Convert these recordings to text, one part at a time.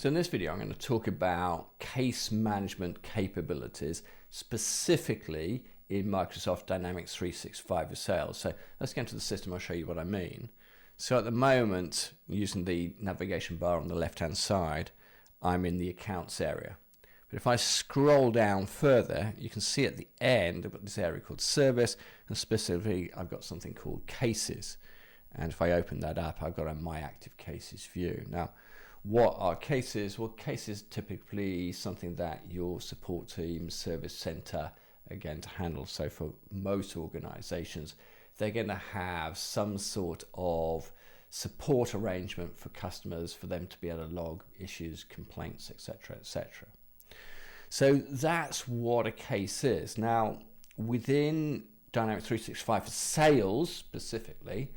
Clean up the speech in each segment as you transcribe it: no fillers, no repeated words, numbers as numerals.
So in this video, I'm going to talk about case management capabilities, specifically in Microsoft Dynamics 365 for Sales. So let's get into the system. I'll show you what I mean. So at the moment, using the navigation bar on the left-hand side, I'm in the accounts area. But if I scroll down further, you can see at the end, I've got this area called service, and specifically, I've got something called cases. And if I open that up, I've got a My Active Cases view. Now, what are cases? Well, cases typically something that your support team, service center are going to handle. So for most organizations, they're going to have some sort of support arrangement for customers for them to be able to log issues, complaints, etc., etc. So that's what a case is. Now, within Dynamics 365 for Sales specifically,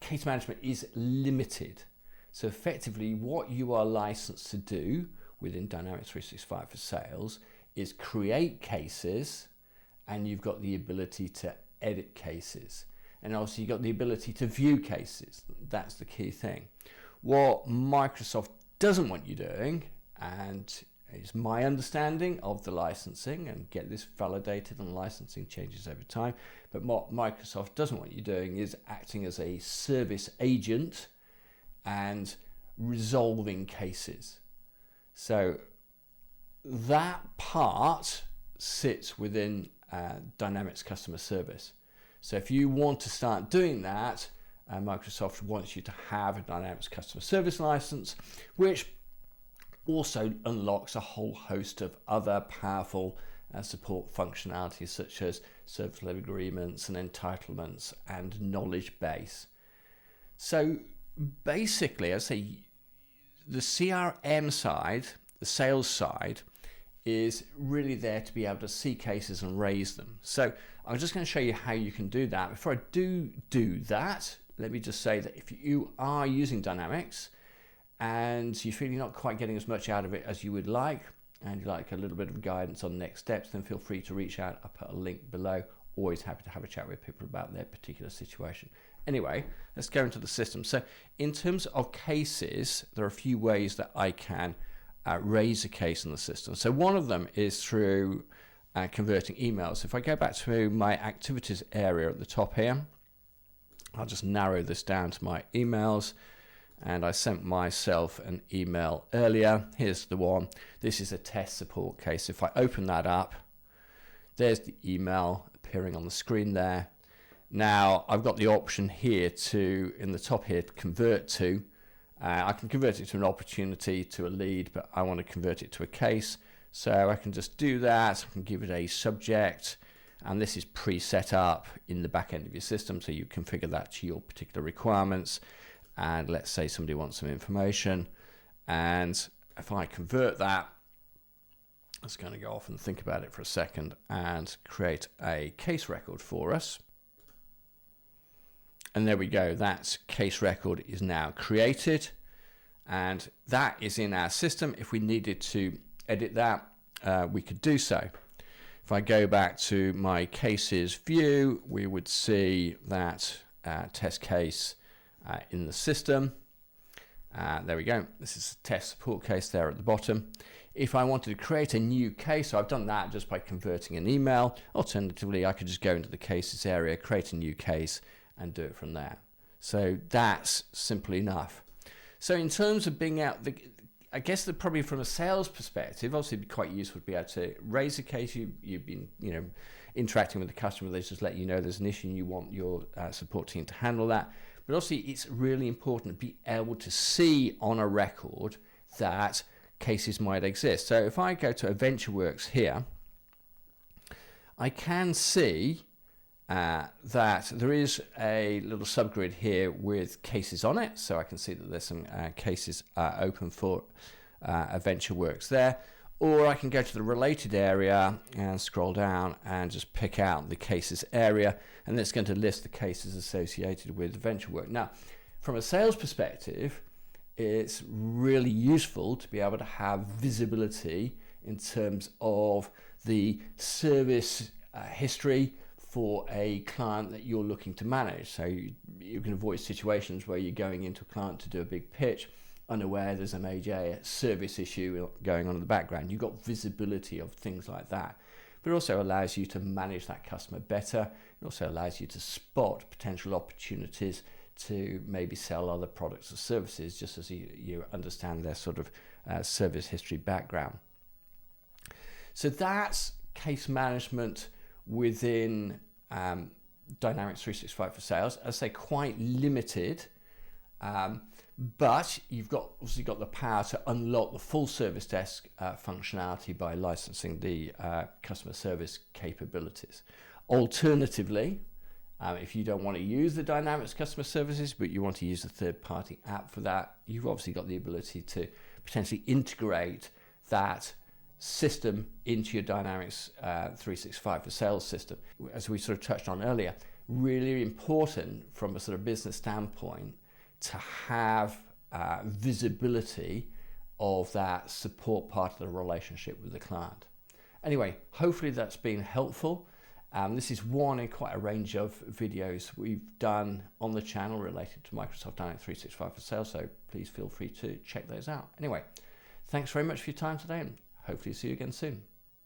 case management is limited. So effectively, what you are licensed to do within Dynamics 365 for Sales is create cases, and you've got the ability to edit cases. And also you've got the ability to view cases. That's the key thing. What Microsoft doesn't want you doing, and it's my understanding of the licensing, and get this validated, and licensing changes over time, but what Microsoft doesn't want you doing is acting as a service agent and resolving cases. So that part sits within Dynamics Customer Service. So if you want to start doing that, Microsoft wants you to have a Dynamics Customer Service license, which also unlocks a whole host of other powerful support functionalities, such as service level agreements and entitlements and knowledge base. So basically, I say the CRM side, the sales side, is really there to be able to see cases and raise them. So I'm just going to show you how you can do that. Before I do that, let me just say that if you are using Dynamics and you feel you're not quite getting as much out of it as you would like, and you'd like a little bit of guidance on next steps, then feel free to reach out. I'll put a link below. Always happy to have a chat with people about their particular situation. Anyway, let's go into the system. So in terms of cases, there are a few ways that I can raise a case in the system. So one of them is through converting emails. If I go back to my activities area at the top here, I'll just narrow this down to my emails. And I sent myself an email earlier. Here's the one. This is a test support case. If I open that up, there's the email appearing on the screen there. Now I've got the option here to, in the top here, to convert to. I can convert it to an opportunity, to a lead, but I want to convert it to a case. So I can just do that. I can give it a subject, and this is pre-set up in the back end of your system, so you configure that to your particular requirements. And let's say somebody wants some information, and if I convert that, I'm just going to go off and think about it for a second and create a case record for us. And there we go, that case record is now created, and that is in our system. If we needed to edit that, we could do so. If I go back to my cases view, we would see that test case in the system. There we go. This is a test support case there at the bottom. If I wanted to create a new case, so I've done that just by converting an email. Alternatively, I could just go into the cases area, create a new case, and do it from there. So that's simple enough. So in terms of being out, I guess that probably from a sales perspective, obviously it'd be quite useful to be able to raise a case. You've been interacting with the customer. They just let you know there's an issue and you want your support team to handle that. But also it's really important to be able to see on a record that cases might exist. So if I go to AdventureWorks here, I can see that there is a little subgrid here with cases on it. So I can see that there's some cases open for AdventureWorks there. Or I can go to the related area and scroll down and just pick out the cases area, and it's going to list the cases associated with AdventureWorks. Now, from a sales perspective, it's really useful to be able to have visibility in terms of the service history for a client that you're looking to manage. So you can avoid situations where you're going into a client to do a big pitch unaware there's a major service issue going on in the background. You've got visibility of things like that. But it also allows you to manage that customer better. It also allows you to spot potential opportunities to maybe sell other products or services, just as you understand their sort of service history background. So that's case management within Dynamics 365 for Sales. As I say, quite limited, but you've obviously got the power to unlock the full service desk functionality by licensing the customer service capabilities. Alternatively, if you don't want to use the Dynamics customer services, but you want to use a third-party app for that, you've obviously got the ability to potentially integrate that system into your Dynamics 365 for Sales system. As we sort of touched on earlier, really important from a sort of business standpoint to have visibility of that support part of the relationship with the client. Anyway, hopefully that's been helpful. This is one in quite a range of videos we've done on the channel related to Microsoft Dynamics 365 for Sales, so please feel free to check those out. Anyway, thanks very much for your time today, and hopefully see you again soon.